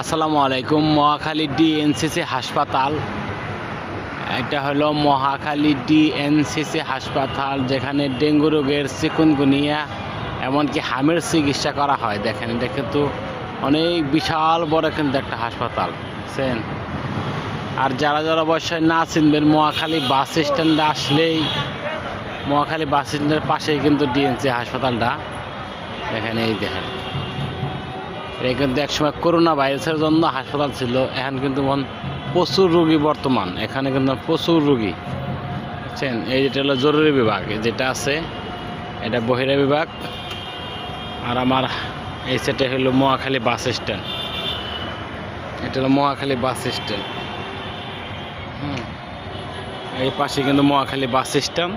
আসসালামু আলাইকুম। মহাখালী ডিএনসিসি হাসপাতাল, এটা হলো মহাখালী ডিএনসিসি হাসপাতাল, যেখানে ডেঙ্গু রোগের, চিকুনগুনিয়া, এমনকি হামের চিকিৎসা করা হয়। দেখেন, এটা কিন্তু অনেক বিশাল বড় কিন্তু একটা হাসপাতাল, বুঝছেন। আর যারা যারা অবশ্যই না চিনবেন, মহাখালী বাস স্ট্যান্ডে আসলেই, মহাখালী বাস স্ট্যান্ডের পাশেই কিন্তু ডিএনসি হাসপাতালটা। দেখেন, এই দেখেন, এটা কিন্তু একসময় করোনা ভাইরাসের জন্য হাসপাতাল ছিল। এখন কিন্তু প্রচুর রোগী, বর্তমান এখানে কিন্তু প্রচুর রোগী, বুঝছেন। এই যেটা হলো জরুরি বিভাগ, যেটা আছে এটা বহিরা বিভাগ। আর আমার এই সেটা হলো মহাখালী বাস স্ট্যান্ড, এটা হলো মহাখালী বাস স্ট্যান্ড। এই পাশে কিন্তু মহাখালী বাস স্ট্যান্ড।